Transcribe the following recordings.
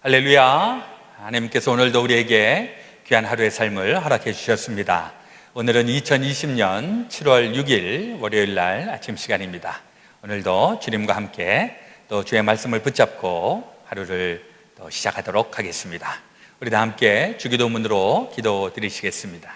할렐루야. 하나님께서 오늘도 우리에게 귀한 하루의 삶을 허락해 주셨습니다. 오늘은 2020년 7월 6일 월요일 날 아침 시간입니다. 오늘도 주님과 함께 또 주의 말씀을 붙잡고 하루를 또 시작하도록 하겠습니다. 우리 다 함께 주기도문으로 기도 드리시겠습니다.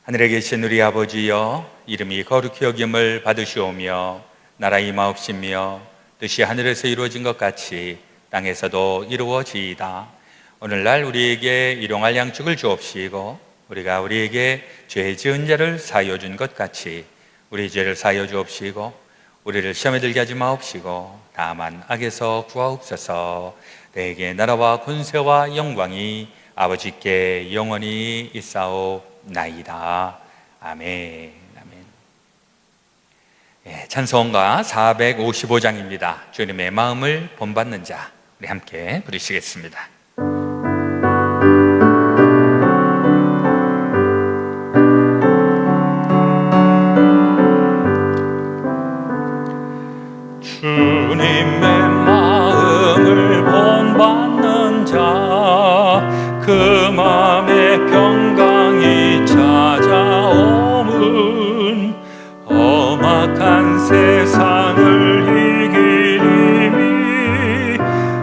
하늘에 계신 우리 아버지여, 이름이 거룩히 여김을 받으시오며 나라 임하옵시며 뜻이 하늘에서 이루어진 것 같이 땅에서도 이루어지이다. 오늘날 우리에게 일용할 양식을 주옵시고 우리가 우리에게 죄 지은 자를 사하여 준 것 같이 우리 죄를 사하여 주옵시고 우리를 시험에 들게 하지 마옵시고 다만 악에서 구하옵소서. 내게 나라와 권세와 영광이 아버지께 영원히 있사옵나이다. 아멘. 찬송가 455장입니다. 주님의 마음을 본받는 자, 우리 함께 부르시겠습니다. 주님의 마음을 본받는 자, 그 마음에 평강이 찾아오면 험악한 세상을 이기리니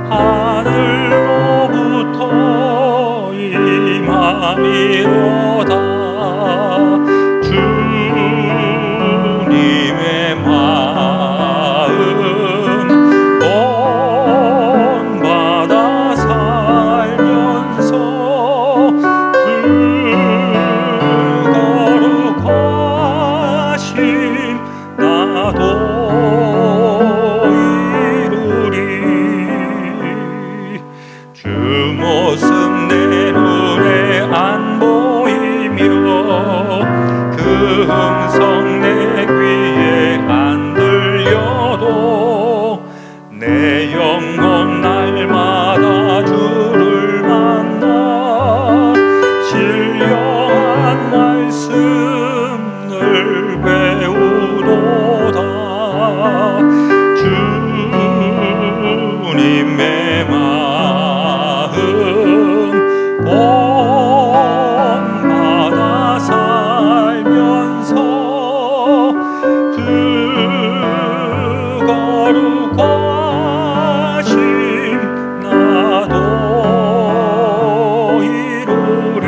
하늘로부터 임함이로다. 주님의 마음 본받아 살면서 거룩하심 나도 이루리. 주 모습 내 눈에 안 보이며 그 음성 내 귀에 안 들려도 내 영혼 날마다 주를 만나 신령한 말씀을 배우도다. 주님의 마음 본받아 살면서 그 거룩하심 나도 이루리.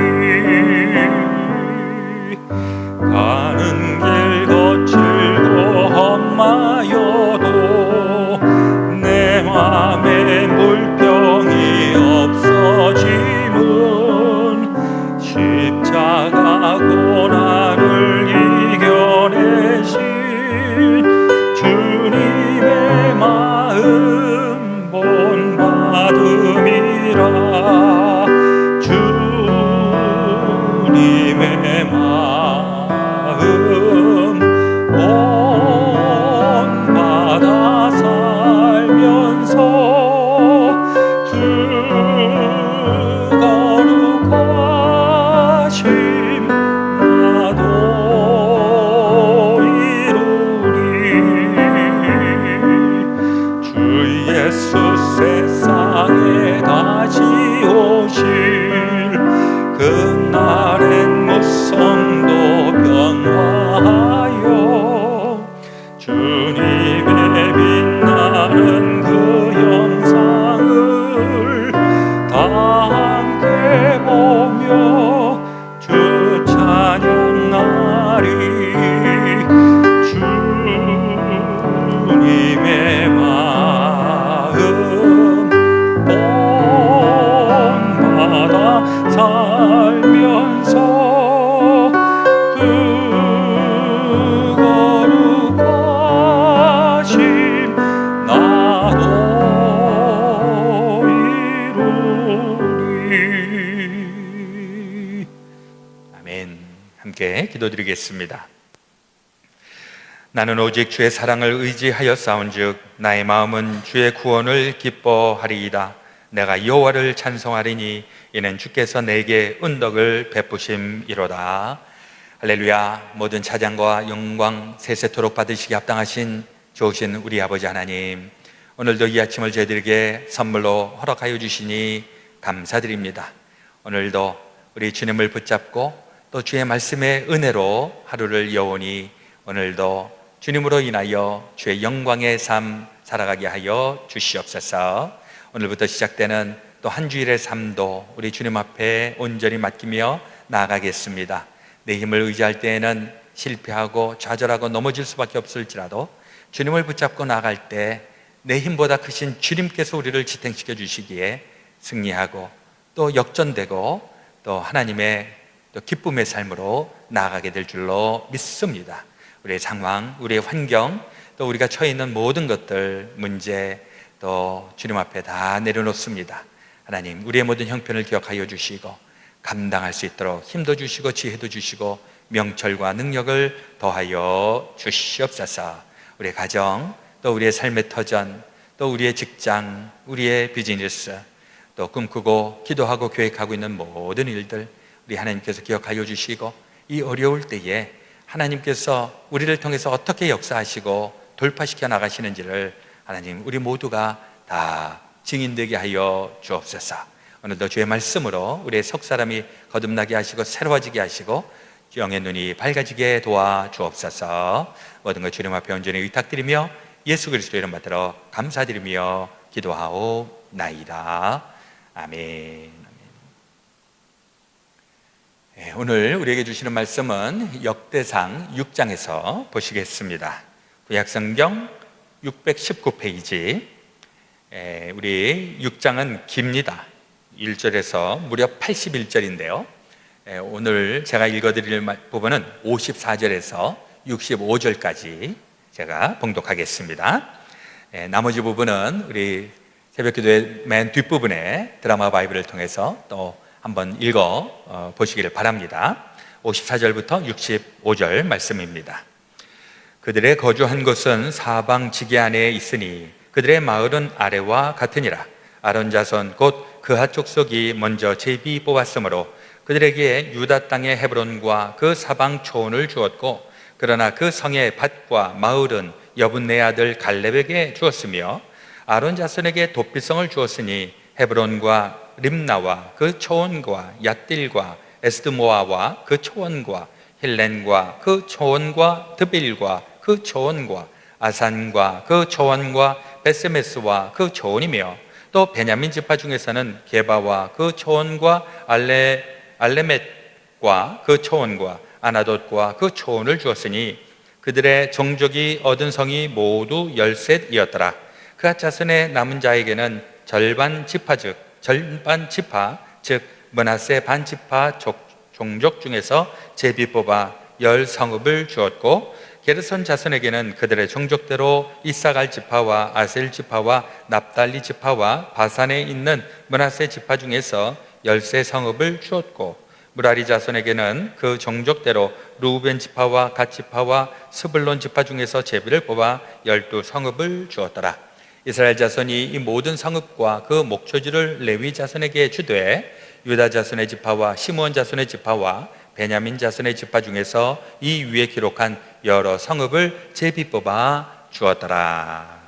가는 길 거칠고 험하여도 내 맘에 물병이 없어짐은 십자가 고난을 이겨내신 주님의 마음 본받음이라. 주님의 마음 본받아 살면서 그 거룩하심 나도 이루리. 주 예수 세상에 다시 오실 그날엔 무성도 변화하여 주님의 빛나는 그 영상을 다 함께 보며 주 찬양하리. 주님의 마음 본받아 살면서 그 거룩하심 나도 이루리. 아멘. 함께 기도드리겠습니다. 나는 오직 주의 사랑을 의지하여 싸운즉 나의 마음은 주의 구원을 기뻐하리이다. 내가 여호와를 찬송하리니 이는 주께서 내게 은덕을 베푸심이로다. 할렐루야. 모든 찬양과 영광 세세토록 받으시기 합당하신 좋으신 우리 아버지 하나님, 오늘도 이 아침을 저희들에게 선물로 허락하여 주시니 감사드립니다. 오늘도 우리 주님을 붙잡고 또 주의 말씀의 은혜로 하루를 여오니 오늘도 주님으로 인하여 주의 영광의 삶 살아가게 하여 주시옵소서. 오늘부터 시작되는 또 한 주일의 삶도 우리 주님 앞에 온전히 맡기며 나아가겠습니다. 내 힘을 의지할 때에는 실패하고 좌절하고 넘어질 수밖에 없을지라도 주님을 붙잡고 나아갈 때 내 힘보다 크신 주님께서 우리를 지탱시켜 주시기에 승리하고 또 역전되고 또 하나님의 또 기쁨의 삶으로 나아가게 될 줄로 믿습니다. 우리의 상황, 우리의 환경, 또 우리가 처해 있는 모든 것들, 문제, 또 주님 앞에 다 내려놓습니다. 하나님, 우리의 모든 형편을 기억하여 주시고 감당할 수 있도록 힘도 주시고 지혜도 주시고 명철과 능력을 더하여 주시옵소서. 우리의 가정, 또 우리의 삶의 터전, 또 우리의 직장, 우리의 비즈니스, 또 꿈꾸고 기도하고 계획하고 있는 모든 일들 우리 하나님께서 기억하여 주시고 이 어려울 때에 하나님께서 우리를 통해서 어떻게 역사하시고 돌파시켜 나가시는지를 하나님 우리 모두가 다 증인되게 하여 주옵소서. 오늘도 주의 말씀으로 우리의 속사람이 거듭나게 하시고 새로워지게 하시고 영의 눈이 밝아지게 도와 주옵소서. 모든 것 주님 앞에 온전히 의탁드리며 예수 그리스도 이름 받들어 감사드리며 기도하옵나이다. 아멘. 오늘 우리에게 주시는 말씀은 역대상 6장에서 보시겠습니다. 구약성경 619페이지. 우리 6장은 깁니다. 1절에서 무려 81절인데요. 오늘 제가 읽어드릴 부분은 54절에서 65절까지 제가 봉독하겠습니다. 나머지 부분은 우리 새벽기도의 맨 뒷부분에 드라마 바이블을 통해서 또 한번 읽어 보시기를 바랍니다. 54절부터 65절 말씀입니다. 그들의 거주한 곳은 사방 지게 안에 있으니 그들의 마을은 아래와 같으니라. 아론 자손 곧 그핫 족속이 먼저 제비 뽑았으므로 그들에게 유다 땅의 헤브론과 그 사방 초원을 주었고 그러나 그 성의 밭과 마을은 여분네 아들 갈렙에게 주었으며 아론 자손에게 돛비성을 주었으니 헤브론과 림나와 그 초원과 얏딜과 에스드모아와 그 초원과 힐렌과 그 초원과 드빌과 그 초원과 아산과 그 초원과 베세메스와 그 초원이며 또 베냐민 지파 중에서는 게바와 그 초원과 알레멧과 그 초원과 아나돗과 그 초원을 주었으니 그들의 종족이 얻은 성이 모두 13이었더라. 그핫 자손의 남은 자에게는 절반 지파 즉 므낫세 반 지파 종족 중에서 제비 뽑아 10성읍을 주었고 게르손 자손에게는 그들의 종족대로 이사갈 지파와 아셀 지파와 납달리 지파와 바산에 있는 므낫세 지파 중에서 13성읍을 주었고 무라리 자손에게는 그 종족대로 루벤 지파와 갓 지파와 스불론 지파 중에서 제비를 뽑아 12성읍을 주었더라. 이스라엘 자손이 이 모든 성읍과 그 목초지를 레위 자손에게 주되 유다 자손의 지파와 시므온 자손의 지파와 베냐민 자손의 지파 중에서 이 위에 기록한 여러 성읍을 제비 뽑아 주었더라.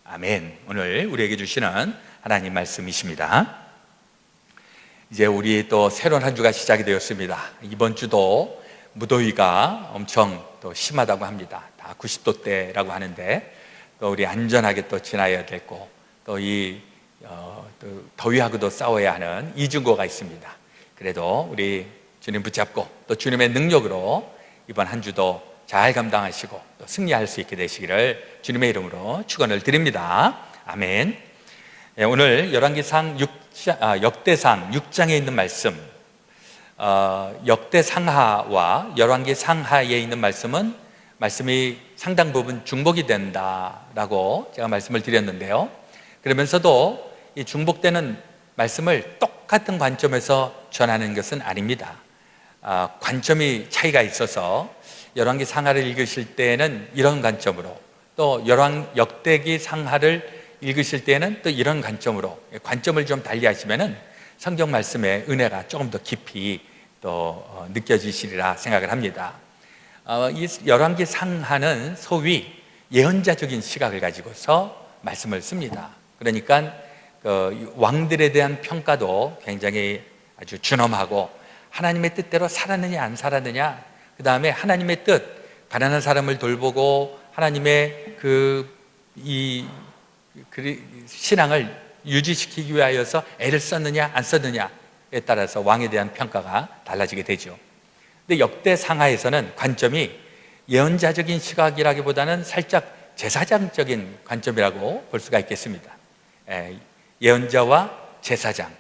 아멘. 오늘 우리에게 주시는 하나님 말씀이십니다. 이제 우리 또 새로운 한 주가 시작이 되었습니다. 이번 주도 무더위가 엄청 또 심하다고 합니다. 다 90도대라고 하는데 또 우리 안전하게 또 지나야 되고 또 이 또 더위하고도 싸워야 하는 이중고가 있습니다. 그래도 우리 주님 붙잡고 또 주님의 능력으로 이번 한 주도 잘 감당하시고 또 승리할 수 있게 되시기를 주님의 이름으로 축원을 드립니다. 아멘. 오늘 열왕기상 역대상 6장에 있는 말씀, 역대상하와 열왕기상하에 있는 말씀이 상당 부분 중복이 된다라고 제가 말씀을 드렸는데요. 그러면서도 이 중복되는 말씀을 똑같은 관점에서 전하는 것은 아닙니다. 관점이 차이가 있어서 열왕기상하를 읽으실 때에는 이런 관점으로, 또 역대기상하를 읽으실 때는 또 이런 관점으로 관점을 좀 달리 하시면은 성경 말씀의 은혜가 조금 더 깊이 또 느껴지시리라 생각을 합니다. 이 열왕기상하는 소위 예언자적인 시각을 가지고서 말씀을 씁니다. 그러니까 왕들에 대한 평가도 굉장히 아주 준엄하고, 하나님의 뜻대로 살았느냐 안 살았느냐, 그 다음에 하나님의 뜻, 가난한 사람을 돌보고 하나님의 신앙을 유지시키기 위하여서 애를 썼느냐 안 썼느냐에 따라서 왕에 대한 평가가 달라지게 되죠. 근데 역대 상하에서는 관점이 예언자적인 시각이라기보다는 살짝 제사장적인 관점이라고 볼 수가 있겠습니다. 예언자와 제사장,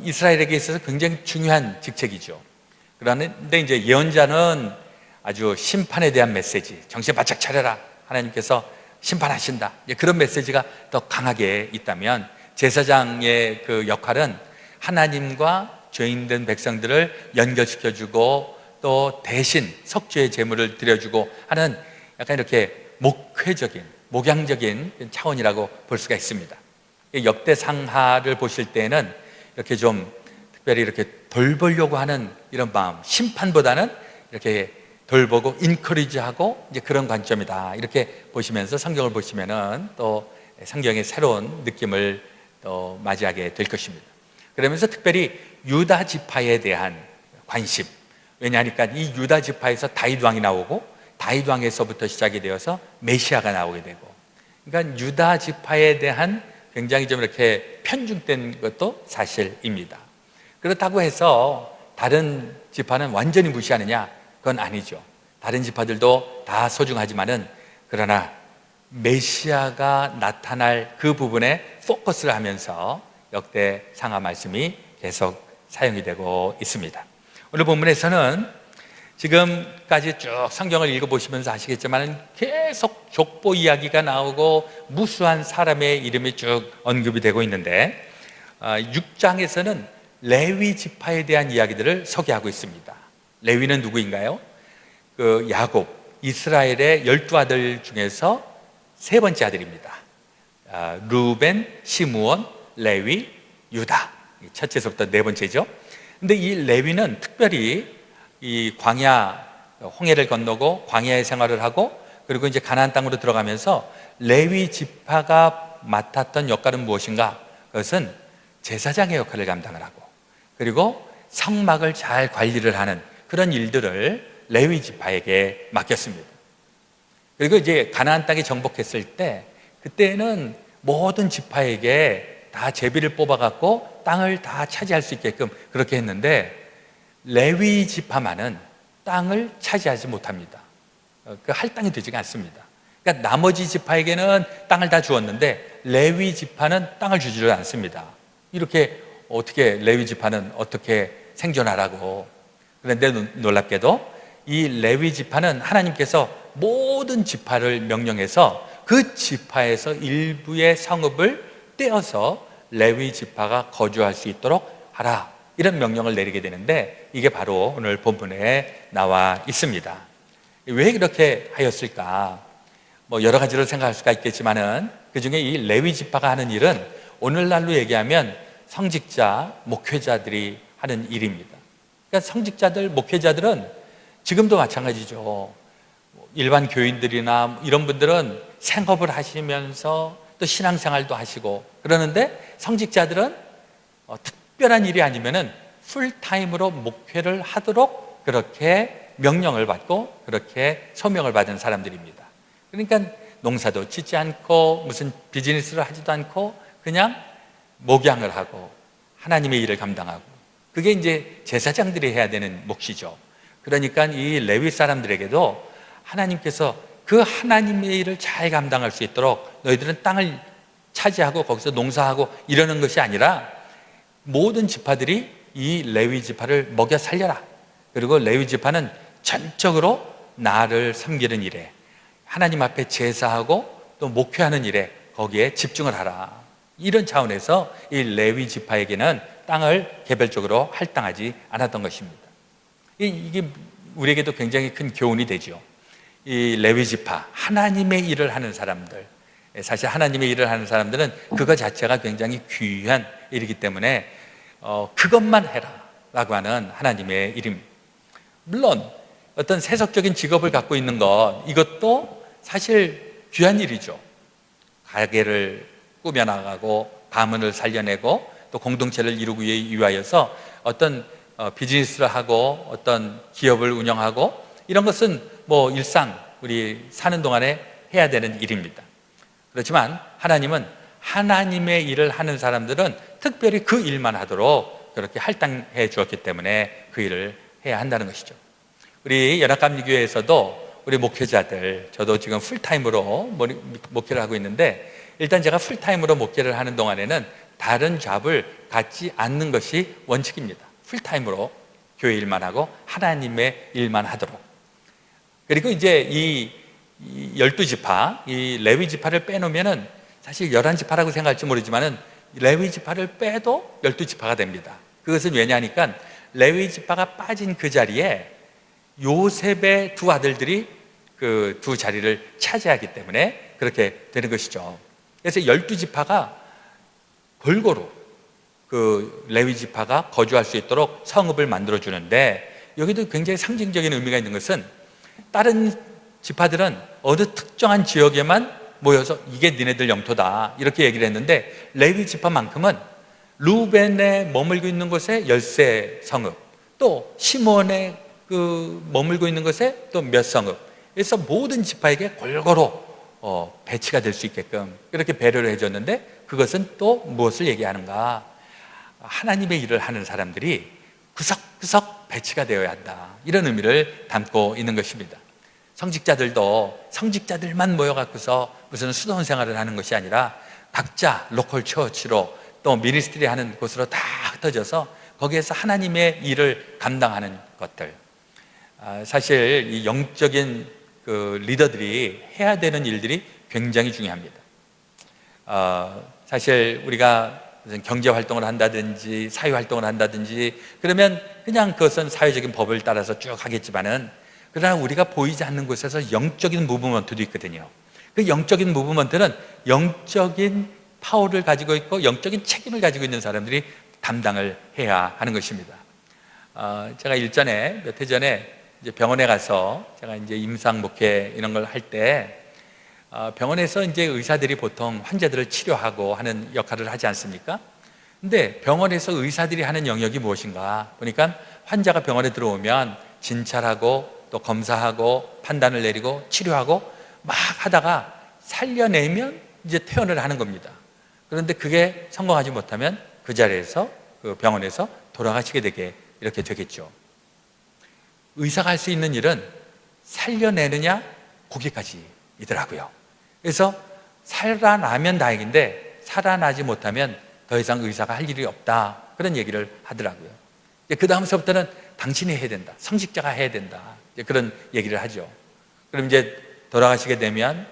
이스라엘에게 있어서 굉장히 중요한 직책이죠. 그런데 이제 예언자는 아주 심판에 대한 메시지, 정신 바짝 차려라, 하나님께서 심판하신다, 그런 메시지가 더 강하게 있다면, 제사장의 그 역할은 하나님과 죄인된 백성들을 연결시켜주고 또 대신 석주의 제물을 드려주고 하는 약간 이렇게 목양적인 차원이라고 볼 수가 있습니다. 역대상하를 보실 때는 이렇게 좀 특별히 이렇게 돌보려고 하는 이런 마음, 심판보다는 이렇게 돌보고 인커리지하고 이제 그런 관점이다, 이렇게 보시면서 성경을 보시면은 또 성경의 새로운 느낌을 또 맞이하게 될 것입니다. 그러면서 특별히 유다 지파에 대한 관심, 왜냐하니까 이 유다 지파에서 다윗 왕이 나오고 다윗 왕에서부터 시작이 되어서 메시아가 나오게 되고, 그러니까 유다 지파에 대한 굉장히 좀 이렇게 편중된 것도 사실입니다. 그렇다고 해서 다른 지파는 완전히 무시하느냐? 그건 아니죠. 다른 지파들도 다 소중하지만은, 그러나 메시아가 나타날 그 부분에 포커스를 하면서 역대 상하 말씀이 계속 사용이 되고 있습니다. 오늘 본문에서는 지금까지 쭉 성경을 읽어보시면서 아시겠지만 계속 족보 이야기가 나오고 무수한 사람의 이름이 쭉 언급이 되고 있는데, 6장에서는 레위 지파에 대한 이야기들을 소개하고 있습니다. 레위는 누구인가요? 야곱, 이스라엘의 12아들 중에서 세 번째 아들입니다. 루벤, 시므온, 레위, 유다, 첫째서부터 네 번째죠. 근데 이 레위는 특별히 이 홍해를 건너고 광야의 생활을 하고, 그리고 이제 가나안 땅으로 들어가면서 레위 지파가 맡았던 역할은 무엇인가? 그것은 제사장의 역할을 감당을 하고, 그리고 성막을 잘 관리를 하는 그런 일들을 레위 지파에게 맡겼습니다. 그리고 이제 가나안 땅에 정복했을 때, 그때는 모든 지파에게 다 제비를 뽑아갖고 땅을 다 차지할 수 있게끔 그렇게 했는데, 레위 지파만은 땅을 차지하지 못합니다. 그 할당이 되지가 않습니다. 그러니까 나머지 지파에게는 땅을 다 주었는데 레위 지파는 땅을 주지를 않습니다. 이렇게 어떻게 레위 지파는 어떻게 생존하라고. 그런데 놀랍게도 이 레위 지파는 하나님께서 모든 지파를 명령해서 그 지파에서 일부의 성읍을 떼어서 레위 지파가 거주할 수 있도록 하라, 이런 명령을 내리게 되는데, 이게 바로 오늘 본문에 나와 있습니다. 왜 그렇게 하였을까? 여러 가지로 생각할 수가 있겠지만은, 그 중에 이 레위 지파가 하는 일은 오늘날로 얘기하면 성직자, 목회자들이 하는 일입니다. 그러니까 성직자들, 목회자들은 지금도 마찬가지죠. 일반 교인들이나 이런 분들은 생업을 하시면서 또 신앙생활도 하시고 그러는데, 성직자들은 특별한 일이 아니면은 풀타임으로 목회를 하도록 그렇게 명령을 받고 그렇게 소명을 받은 사람들입니다. 그러니까 농사도 짓지 않고 무슨 비즈니스를 하지도 않고 그냥 목양을 하고 하나님의 일을 감당하고, 그게 이제 제사장들이 해야 되는 몫이죠. 그러니까 이 레위 사람들에게도 하나님께서 그 하나님의 일을 잘 감당할 수 있도록 너희들은 땅을 차지하고 거기서 농사하고 이러는 것이 아니라, 모든 지파들이 이 레위 지파를 먹여 살려라. 그리고 레위 지파는 전적으로 나를 섬기는 일에, 하나님 앞에 제사하고 또 목회하는 일에 거기에 집중을 하라. 이런 차원에서 이 레위 지파에게는 땅을 개별적으로 할당하지 않았던 것입니다. 이게 우리에게도 굉장히 큰 교훈이 되죠. 이 레위 지파, 하나님의 일을 하는 사람들, 사실 하나님의 일을 하는 사람들은 그거 자체가 굉장히 귀한 일이기 때문에 그것만 해라 라고 하는 하나님의 일입니다. 물론 어떤 세속적인 직업을 갖고 있는 것, 이것도 사실 귀한 일이죠. 가게를 꾸며나가고 가문을 살려내고 또 공동체를 이루기 위하여서 어떤 비즈니스를 하고 어떤 기업을 운영하고 이런 것은 뭐 일상 우리 사는 동안에 해야 되는 일입니다. 그렇지만 하나님은 하나님의 일을 하는 사람들은 특별히 그 일만 하도록 그렇게 할당해 주었기 때문에 그 일을 해야 한다는 것이죠. 우리 연합감리교회에서도 우리 목회자들, 저도 지금 풀타임으로 목회를 하고 있는데, 일단 제가 풀타임으로 목회를 하는 동안에는 다른 잡을 갖지 않는 것이 원칙입니다. 풀타임으로 교회 일만 하고 하나님의 일만 하도록. 그리고 이제 이 12지파, 이 레위 지파를 빼놓으면은 사실 11지파라고 생각할지 모르지만은 레위 지파를 빼도 12지파가 됩니다. 그것은 왜냐하니까 레위 지파가 빠진 그 자리에 요셉의 두 아들들이 그 두 자리를 차지하기 때문에 그렇게 되는 것이죠. 그래서 12지파가 골고루 그 레위 지파가 거주할 수 있도록 성읍을 만들어 주는데, 여기도 굉장히 상징적인 의미가 있는 것은 다른 지파들은 어느 특정한 지역에만 모여서 이게 니네들 영토다 이렇게 얘기를 했는데, 레위 지파만큼은 루벤에 머물고 있는 곳에 10세 성읍, 또 시몬에 그 머물고 있는 곳에 또 몇 성읍, 그래서 모든 지파에게 골고루 배치가 될 수 있게끔 그렇게 배려를 해줬는데, 그것은 또 무엇을 얘기하는가? 하나님의 일을 하는 사람들이 구석구석 배치가 되어야 한다, 이런 의미를 담고 있는 것입니다. 성직자들도 성직자들만 모여갖고서 무슨 수도원 생활을 하는 것이 아니라 각자 로컬 처치로 또 미니스트리 하는 곳으로 다 흩어져서 거기에서 하나님의 일을 감당하는 것들, 사실 이 영적인 그 리더들이 해야 되는 일들이 굉장히 중요합니다. 사실 우리가 무슨 경제 활동을 한다든지 사회 활동을 한다든지 그러면 그냥 그것은 사회적인 법을 따라서 쭉 하겠지만은, 그러나 우리가 보이지 않는 곳에서 영적인 무브먼트도 있거든요. 그 영적인 무브먼트는 영적인 파워를 가지고 있고 영적인 책임을 가지고 있는 사람들이 담당을 해야 하는 것입니다. 제가 일전에 몇 해 전에 이제 병원에 가서 제가 이제 임상 목회 이런 걸 할 때, 병원에서 이제 의사들이 보통 환자들을 치료하고 하는 역할을 하지 않습니까? 근데 병원에서 의사들이 하는 영역이 무엇인가 보니까, 환자가 병원에 들어오면 진찰하고 또 검사하고 판단을 내리고 치료하고 막 하다가 살려내면 이제 퇴원을 하는 겁니다. 그런데 그게 성공하지 못하면 그 자리에서 그 병원에서 돌아가시게 되게 이렇게 되겠죠. 의사가 할 수 있는 일은 살려내느냐 거기까지이더라고요. 그래서 살아나면 다행인데 살아나지 못하면 더 이상 의사가 할 일이 없다, 그런 얘기를 하더라고요. 그 다음서부터는 당신이 해야 된다, 성직자가 해야 된다, 그런 얘기를 하죠. 그럼 이제 돌아가시게 되면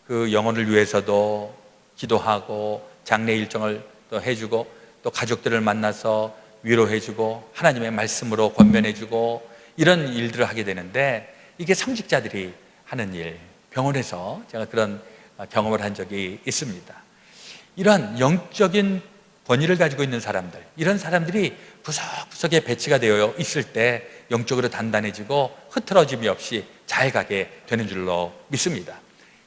그 영혼을 위해서도 기도하고 장례 일정을 또 해주고 또 가족들을 만나서 위로해주고 하나님의 말씀으로 권면해주고 이런 일들을 하게 되는데, 이게 성직자들이 하는 일, 병원에서 제가 그런 경험을 한 적이 있습니다. 이런 영적인 권위를 가지고 있는 사람들, 이런 사람들이 구석구석에 배치가 되어 있을 때 영적으로 단단해지고 흐트러짐이 없이 잘 가게 되는 줄로 믿습니다.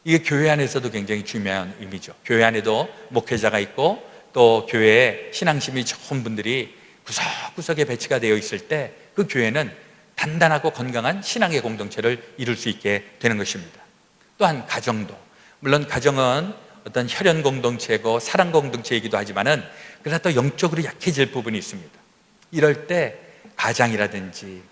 이게 교회 안에서도 굉장히 중요한 의미죠. 교회 안에도 목회자가 있고 또 교회에 신앙심이 좋은 분들이 구석구석에 배치가 되어 있을 때 그 교회는 단단하고 건강한 신앙의 공동체를 이룰 수 있게 되는 것입니다. 또한 가정도, 물론 가정은 어떤 혈연 공동체고 사랑 공동체이기도 하지만은 그러나 또 영적으로 약해질 부분이 있습니다. 이럴 때 가장이라든지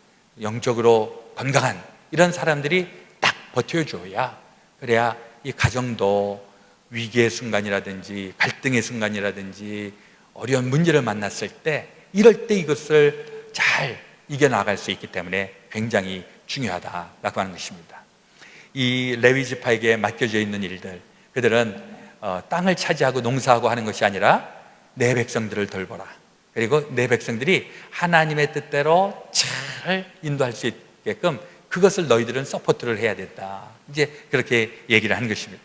영적으로 건강한 이런 사람들이 딱 버텨줘야, 그래야 이 가정도 위기의 순간이라든지 갈등의 순간이라든지 어려운 문제를 만났을 때, 이럴 때 이것을 잘 이겨나갈 수 있기 때문에 굉장히 중요하다라고 하는 것입니다. 이 레위 지파에게 맡겨져 있는 일들, 그들은 땅을 차지하고 농사하고 하는 것이 아니라 내 백성들을 돌보라, 그리고 내 백성들이 하나님의 뜻대로 잘 인도할 수 있게끔 그것을 너희들은 서포트를 해야 된다, 이제 그렇게 얘기를 하는 것입니다.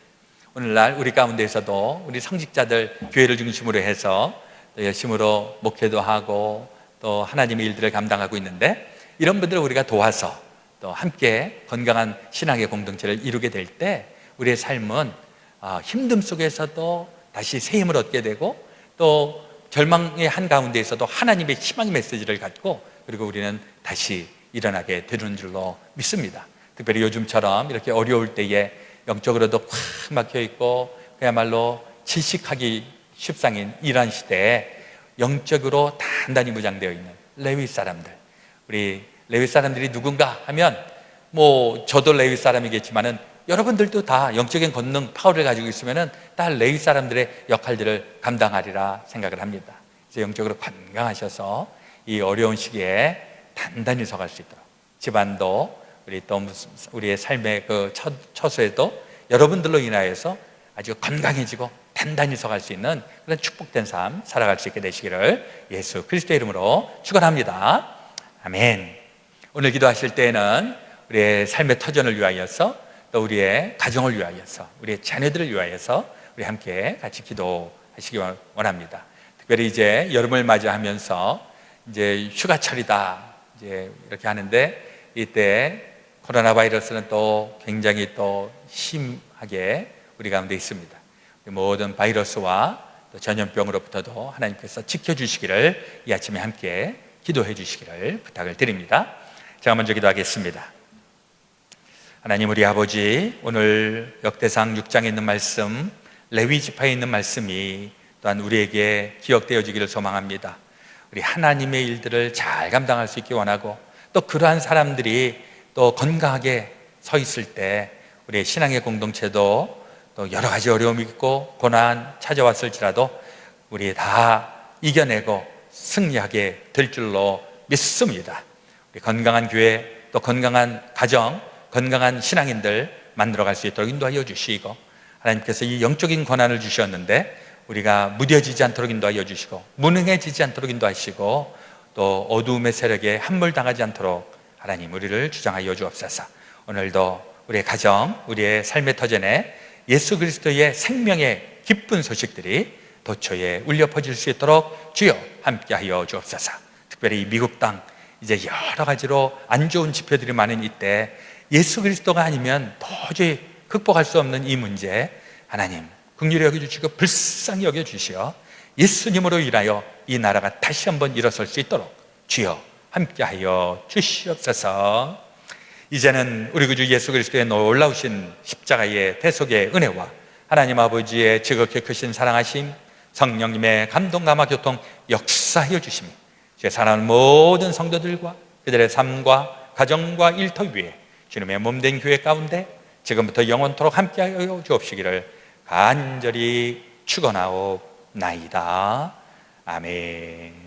오늘날 우리 가운데에서도 우리 성직자들 교회를 중심으로 해서 열심으로 목회도 하고 또 하나님의 일들을 감당하고 있는데, 이런 분들을 우리가 도와서 또 함께 건강한 신앙의 공동체를 이루게 될 때 우리의 삶은 힘듦 속에서도 다시 새 힘을 얻게 되고, 또 절망의 한가운데에서도 하나님의 희망의 메시지를 갖고, 그리고 우리는 다시 일어나게 되는 줄로 믿습니다. 특별히 요즘처럼 이렇게 어려울 때에 영적으로도 꽉 막혀 있고 그야말로 질식하기 십상인 이러한 시대에 영적으로 단단히 무장되어 있는 레위 사람들, 우리 레위 사람들이 누군가 하면 저도 레위 사람이겠지만은 여러분들도 다 영적인 권능 파워를 가지고 있으면은 다 레위 사람들의 역할들을 감당하리라 생각을 합니다. 이제 영적으로 건강하셔서 이 어려운 시기에 단단히 서갈 수 있도록, 집안도 우리의 삶의 그 처소에도 여러분들로 인하여서 아주 건강해지고 단단히 서갈 수 있는 그런 축복된 삶 살아갈 수 있게 되시기를 예수 그리스도의 이름으로 축원합니다. 아멘. 오늘 기도하실 때에는 우리의 삶의 터전을 위하여서, 또 우리의 가정을 위하여서, 우리의 자녀들을 위하여서 우리 함께 같이 기도하시기 원합니다. 특별히 이제 여름을 맞이하면서 이제 휴가철이다 이제 이렇게 하는데, 이때 코로나 바이러스는 또 굉장히 또 심하게 우리 가운데 있습니다. 모든 바이러스와 또 전염병으로부터도 하나님께서 지켜주시기를 이 아침에 함께 기도해 주시기를 부탁을 드립니다. 제가 먼저 기도하겠습니다. 하나님 우리 아버지, 오늘 역대상 6장에 있는 말씀, 레위 지파에 있는 말씀이 또한 우리에게 기억되어지기를 소망합니다. 우리 하나님의 일들을 잘 감당할 수 있기 원하고, 또 그러한 사람들이 또 건강하게 서 있을 때 우리의 신앙의 공동체도 또 여러 가지 어려움이 있고 고난 찾아왔을지라도 우리 다 이겨내고 승리하게 될 줄로 믿습니다. 우리 건강한 교회, 또 건강한 가정, 건강한 신앙인들 만들어갈 수 있도록 인도하여 주시고, 하나님께서 이 영적인 권한을 주셨는데 우리가 무뎌지지 않도록 인도하여 주시고, 무능해지지 않도록 인도하시고, 또 어두움의 세력에 함몰당하지 않도록 하나님 우리를 주장하여 주옵소서. 오늘도 우리의 가정, 우리의 삶의 터전에 예수 그리스도의 생명의 기쁜 소식들이 도처에 울려 퍼질 수 있도록 주여 함께하여 주옵소서. 특별히 미국 땅 이제 여러 가지로 안 좋은 지표들이 많은 이때 예수 그리스도가 아니면 도저히 극복할 수 없는 이 문제, 하나님 긍휼히 여겨주시고 불쌍히 여겨주시어 예수님으로 인하여 이 나라가 다시 한번 일어설 수 있도록 주여 함께하여 주시옵소서. 이제는 우리 구주 예수 그리스도의 놀라우신 십자가의 대속의 은혜와 하나님 아버지의 지극히 크신 사랑하심, 성령님의 감동 감화 교통 역사하여 주시며, 제 사랑하는 모든 성도들과 그들의 삶과 가정과 일터 위에 주님의 몸된 교회 가운데 지금부터 영원토록 함께하여 주옵시기를 간절히 축원하옵나이다. 아멘.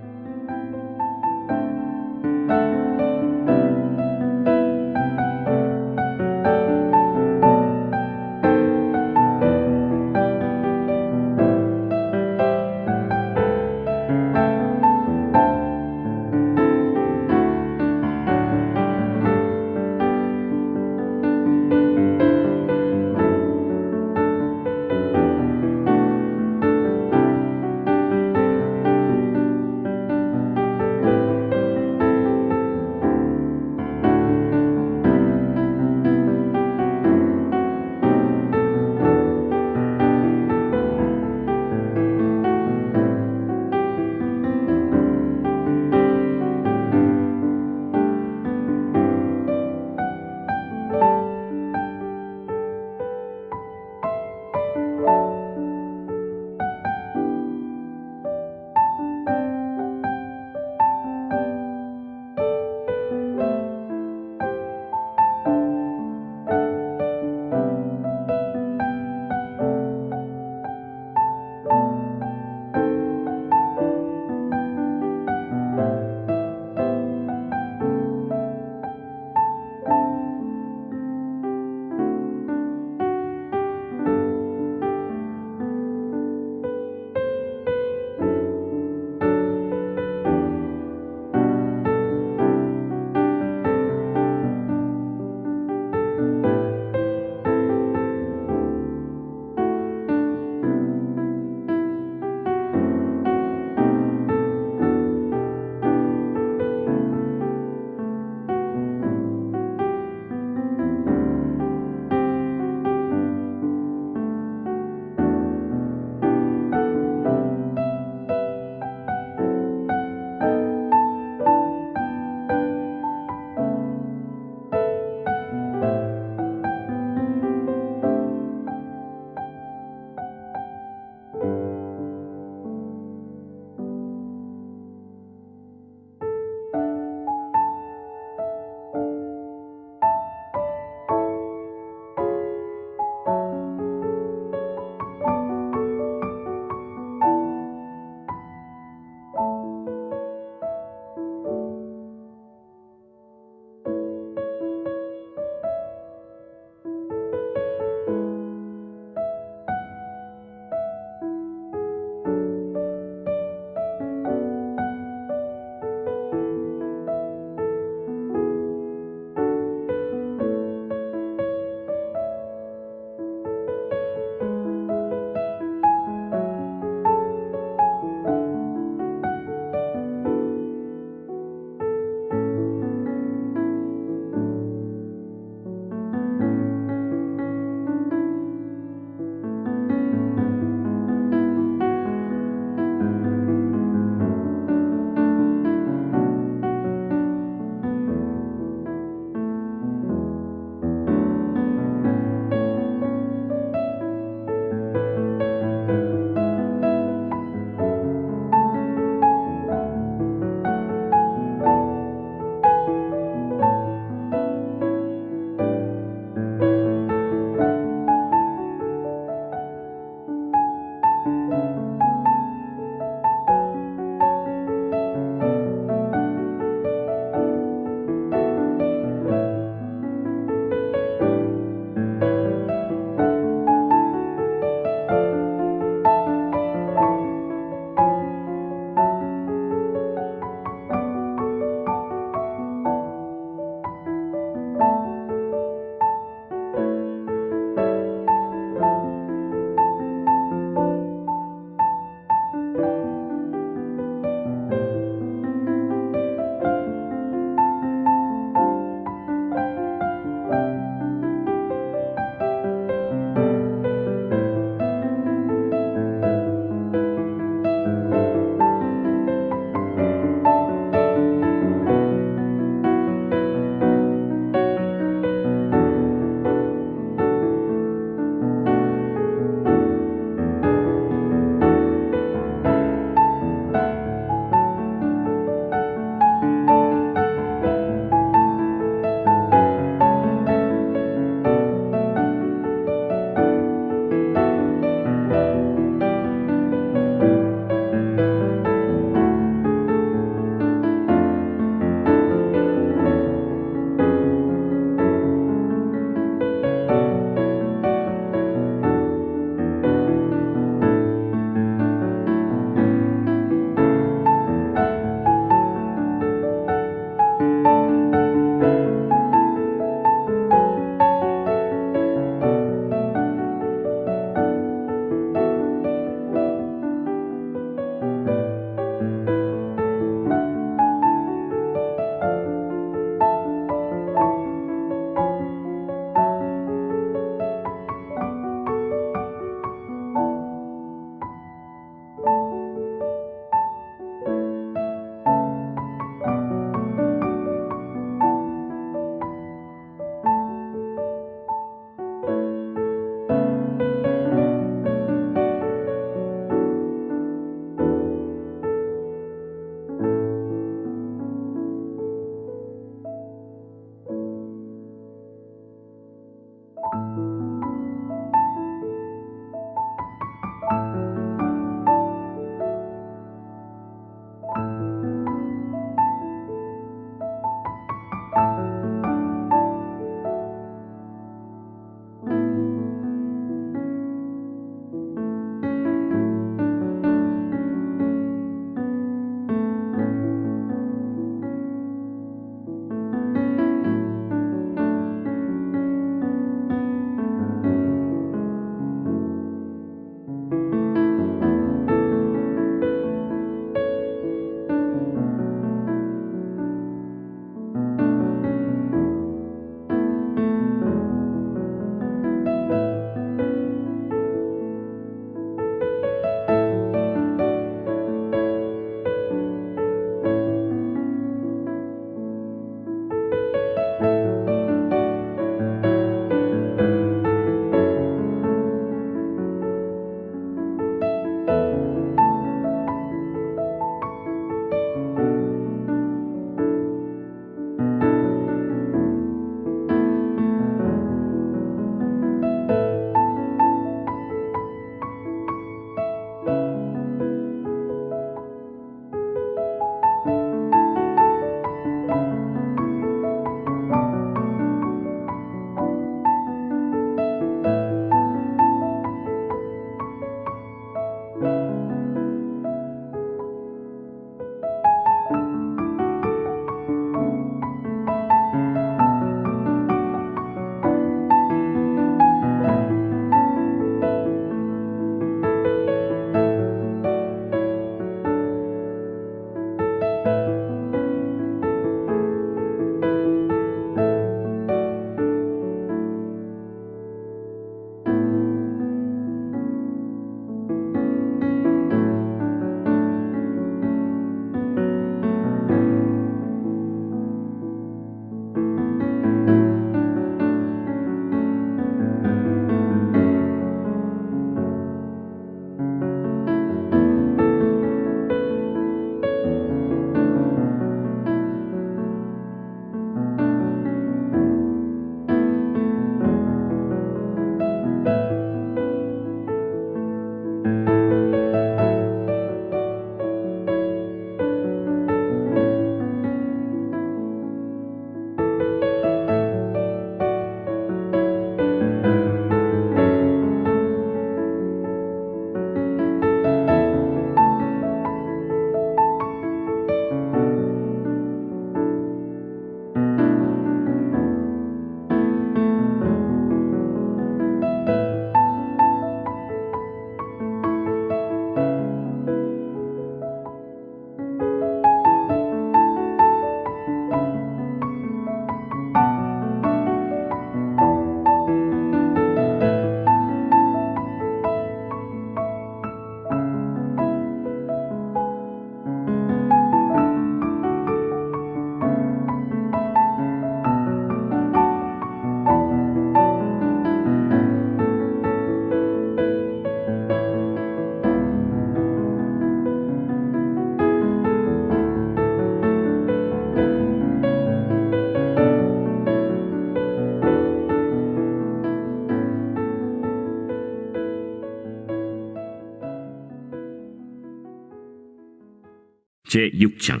제6장.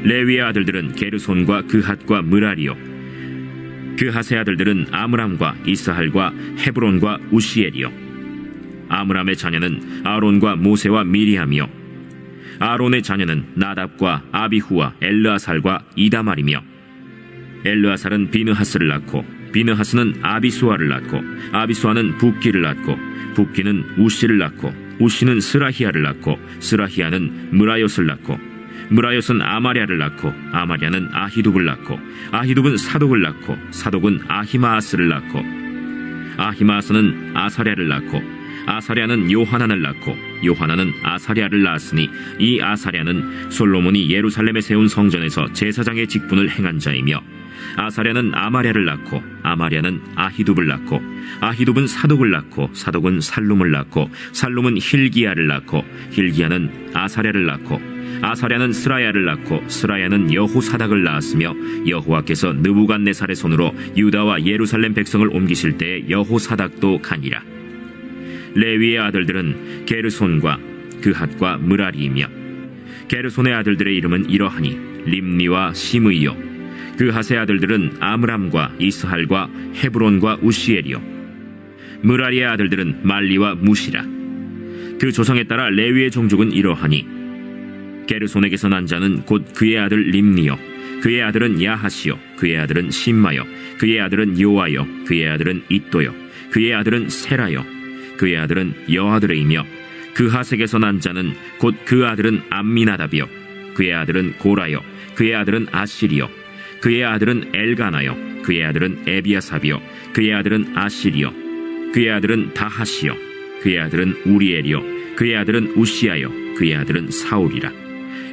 레위의 아들들은 게르손과 그핫과 므라리요. 그핫의 아들들은 아므람과 이스할과 헤브론과 우시엘이요. 아므람의 자녀는 아론과 모세와 미리암이요. 아론의 자녀는 나답과 아비후와 엘르아살과 이다말이며, 엘르아살은 비느하스를 낳고 비느하스는 아비수아를 낳고 아비수아는 붓기를 낳고 붓기는 우시를 낳고 우시는 스라히아를 낳고 스라히아는 므라옅을 낳고 므라옅은 아마랴를 낳고 아마랴는 아히둡을 낳고 아히둡은 사독을 낳고 사독은 아히마아스를 낳고 아히마아스는 아사랴를 낳고 아사랴는 요하난을 낳고 요하난은 아사랴를 낳았으니 이 아사랴는 솔로몬이 예루살렘에 세운 성전에서 제사장의 직분을 행한 자이며, 아사랴는 아마랴를 낳고 아마랴는 아히둡을 낳고 아히둡은 사독을 낳고 사독은 살룸을 낳고 살룸은 힐기야를 낳고 힐기야는 아사랴를 낳고 아사랴는 스라야를 낳고 스라야는 여호사닥을 낳았으며, 여호와께서 느부갓네살의 손으로 유다와 예루살렘 백성을 옮기실 때에 여호사닥도 가니라. 레위의 아들들은 게르손과 그핫과 므라리이며, 게르손의 아들들의 이름은 이러하니 림니와 시므이요. 그핫의 아들들은 아므람과 이스할과 헤브론과 우시엘이요. 므라리의 아들들은 말리와 무시라. 그 조상에 따라 레위의 종족은 이러하니, 게르손에게서 난 자는 곧 그의 아들 림니요. 그의 아들은 야하시요. 그의 아들은 심마요. 그의 아들은 요아요. 그의 아들은 이또요. 그의 아들은 세라요. 그의 아들은 여아드레이며, 그핫에게서 난 자는 곧 그 아들은 암미나답이요. 그의 아들은 고라요. 그의 아들은 아실이요. 그의 아들은 엘가나요. 그의 아들은 에비아삽이요. 그의 아들은 아실이요. 그의 아들은 다하시요. 그의 아들은 우리엘이요. 그의 아들은 우시아요. 그의 아들은 사울이라.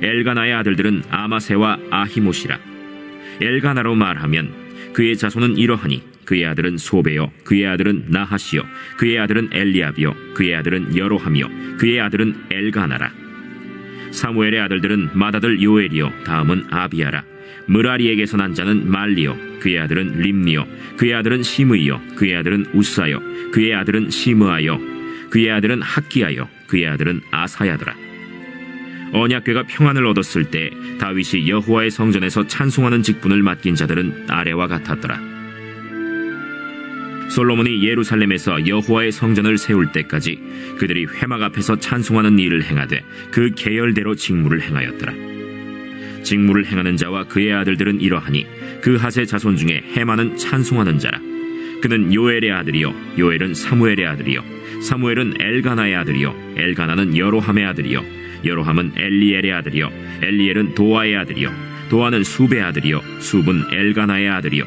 엘가나의 아들들은 아마세와 아히못이라. 엘가나로 말하면 그의 자손은 이러하니, 그의 아들은 소베요. 그의 아들은 나하시요. 그의 아들은 엘리압이요. 그의 아들은 여로함이요. 그의 아들은 엘가나라. 사무엘의 아들들은 맏아들 요엘이요. 다음은 아비야라. 므라리에게서 난 자는 말리요. 그의 아들은 림니요. 그의 아들은 시므이요. 그의 아들은 우사요. 그의 아들은 시므아요. 그의 아들은 학기야요. 그의 아들은 아사야더라. 언약궤가 평안을 얻었을 때 다윗이 여호와의 성전에서 찬송하는 직분을 맡긴 자들은 아래와 같았더라. 솔로몬이 예루살렘에서 여호와의 성전을 세울 때까지 그들이 회막 앞에서 찬송하는 일을 행하되 그 계열대로 직무를 행하였더라. 직무를 행하는 자와 그의 아들들은 이러하니, 그핫의 자손 중에 헤만은 찬송하는 자라. 그는 요엘의 아들이요. 요엘은 사무엘의 아들이요. 사무엘은 엘가나의 아들이요. 엘가나는 여로함의 아들이요. 여로함은 엘리엘의 아들이요. 엘리엘은 도아의 아들이요. 도아는 숲의 아들이요. 숲은 엘가나의 아들이요.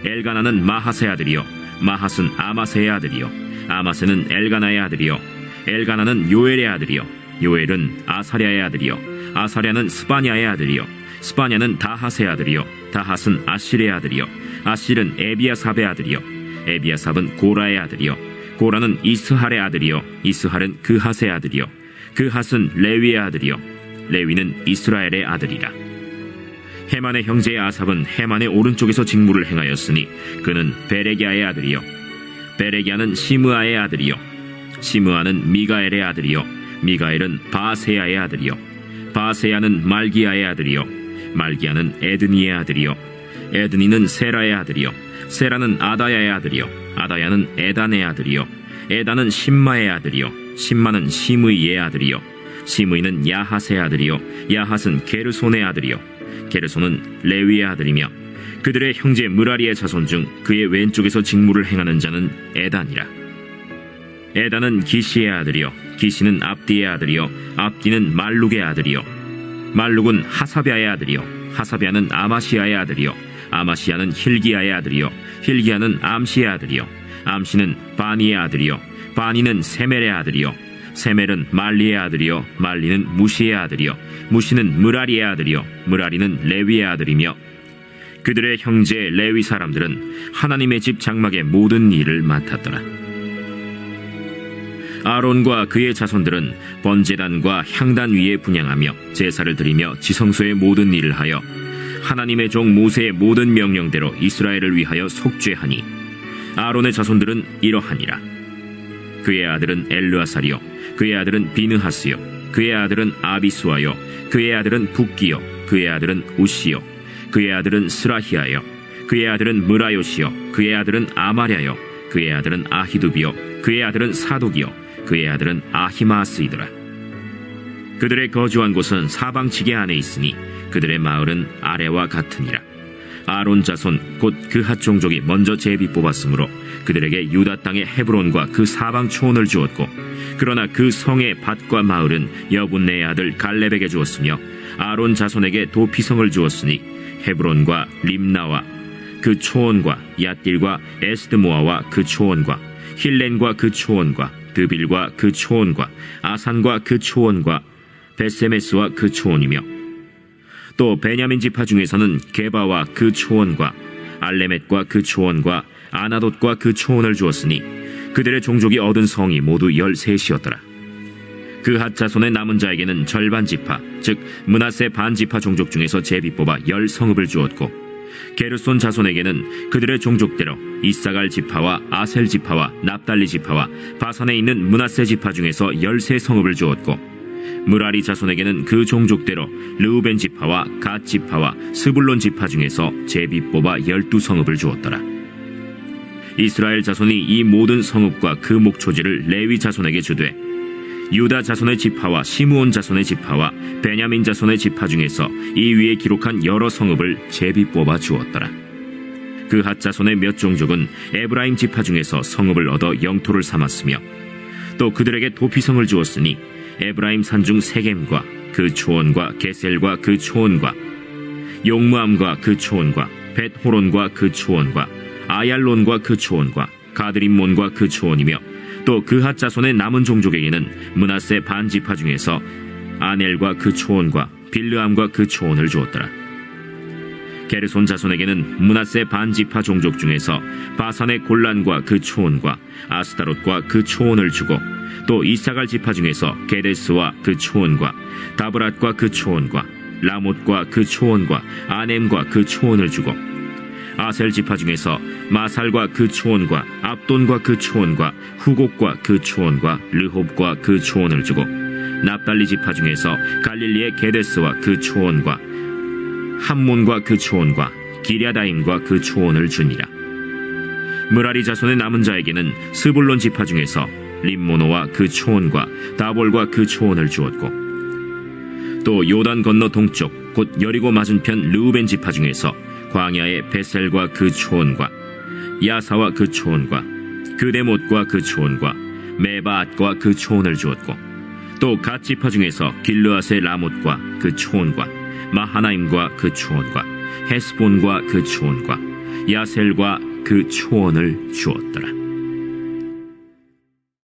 엘가나는 마핫의 아들이요. 마핫은 아마세의 아들이요. 아마세는 엘가나의 아들이요. 엘가나는 요엘의 아들이요. 요엘은 아사랴의 아들이요. 아사랴는 스바냐의 아들이요. 스바냐는 다핫의 아들이요. 다핫은 아실의 아들이요. 아실은 에비아삽의 아들이요. 에비아삽은 고라의 아들이요. 고라는 이스할의 아들이요. 이스할은 그핫의 아들이요. 그핫은 레위의 아들이요. 레위는 이스라엘의 아들이라. 헤만의 형제 아삽은 헤만의 오른쪽에서 직무를 행하였으니 그는 베레기야의 아들이요. 베레기야는 시므아의 아들이요. 시므아는 미가엘의 아들이요. 미가엘은 바세야의 아들이요. 바세야는 말기야의 아들이요. 말기야는 에드니의 아들이요. 에드니는 세라의 아들이요. 세라는 아다야의 아들이요. 아다야는 에단의 아들이요. 에단은 심마의 아들이요. 심마는 시므이의 아들이요. 시므이는 야핫의 아들이요. 야핫은 게르손의 아들이요. 게르손은 레위의 아들이며, 그들의 형제 므라리의 자손 중 그의 왼쪽에서 직무를 행하는 자는 에단이라. 에단은 기시의 아들이요. 기시는 압디의 아들이요. 압디는 말룩의 아들이요. 말룩은 하사비아의 아들이요. 하사비아는 아마시아의 아들이요. 아마시아는 힐기야의 아들이요. 힐기야는 암시의 아들이요. 암시는 바니의 아들이요. 바니는 세멜의 아들이요. 세멜은 말리의 아들이요. 말리는 무시의 아들이요. 무시는 므라리의 아들이요. 므라리는 레위의 아들이며, 그들의 형제 레위 사람들은 하나님의 집 장막의 모든 일을 맡았더라. 아론과 그의 자손들은 번제단과 향단 위에 분향하며 제사를 드리며 지성소의 모든 일을 하여 하나님의 종 모세의 모든 명령대로 이스라엘을 위하여 속죄하니, 아론의 자손들은 이러하니라. 그의 아들은 엘르아살이요 그의 아들은 비느하스요 그의 아들은 아비수아요 그의 아들은 북기요 그의 아들은 우시요 그의 아들은 스라히아요 그의 아들은 무라요시요 그의 아들은 아마랴요 그의 아들은 아히두비요 그의 아들은 사독이요 그의 아들은 아히마스이더라. 그들의 거주한 곳은 사방지게 안에 있으니 그들의 마을은 아래와 같으니라. 아론 자손 곧 그핫 종족이 먼저 제비 뽑았으므로 그들에게 유다 땅의 헤브론과 그 사방 초원을 주었고, 그러나 그 성의 밭과 마을은 여분네의 아들 갈렙에게 주었으며 아론 자손에게 도피성을 주었으니 헤브론과 림나와 그 초원과 얏딜과 에스드모아와 그 초원과 힐렌과 그 초원과 드빌과 그 초원과 아산과 그 초원과 베세메스와 그 초원이며, 또 베냐민 지파 중에서는 게바와 그 초원과 알레멧과 그 초원과 아나돗과 그 초원을 주었으니 그들의 종족이 얻은 성이 모두 13이었더라. 그핫 자손의 남은 자에게는 절반 지파, 즉 므낫세 반 지파 종족 중에서 제비 뽑아 10성읍을 주었고, 게르손 자손에게는 그들의 종족대로 이사갈 지파와 아셀 지파와 납달리 지파와 바산에 있는 므낫세 지파 중에서 13성읍을 주었고, 무라리 자손에게는 그 종족대로 르우벤 지파와 갓 지파와 스불론 지파 중에서 제비 뽑아 12성읍을 주었더라. 이스라엘 자손이 이 모든 성읍과 그 목초지를 레위 자손에게 주되, 유다 자손의 지파와 시므온 자손의 지파와 베냐민 자손의 지파 중에서 이 위에 기록한 여러 성읍을 제비 뽑아 주었더라. 그핫 자손의 몇 종족은 에브라임 지파 중에서 성읍을 얻어 영토를 삼았으며, 또 그들에게 도피성을 주었으니 에브라임 산중 세겜과 그 초원과 게셀과 그 초원과 용무암과 그 초원과 벳호론과 그 초원과 아얄론과 그 초원과 가드림몬과 그 초원이며, 또 그핫 자손의 남은 종족에게는 므낫세 반 지파 중에서 아넬과 그 초원과 빌르암과 그 초원을 주었더라. 게르손 자손에게는 므낫세 반 지파 종족 중에서 바산의 골란과 그 초원과 아스타롯과 그 초원을 주고, 또 이사갈 지파 중에서 게데스와 그 초원과 다브랏과 그 초원과 라못과 그 초원과 아넴과 그 초원을 주고, 아셀 지파 중에서 마살과 그 초원과 압돈과 그 초원과 후곡과 그 초원과 르홉과 그 초원을 주고, 납달리 지파 중에서 갈릴리의 게데스와 그 초원과 함몬과 그 초원과 기랴다임과 그 초원을 주니라. 무라리 자손의 남은 자에게는 스불론 지파 중에서 림모노와 그 초원과 다볼과 그 초원을 주었고, 또 요단 건너 동쪽 곧 여리고 맞은편 르우벤 지파 중에서 광야의 베셀과 그 초원과 야사와 그 초원과 그데못과 그 초원과 메바앗과 그 초원을 주었고, 또 갓 지파 중에서 길르앗의 라못과 그 초원과 마하나임과 그 초원과 헤스본과 그 초원과 야셀과 그 초원을 주었더라.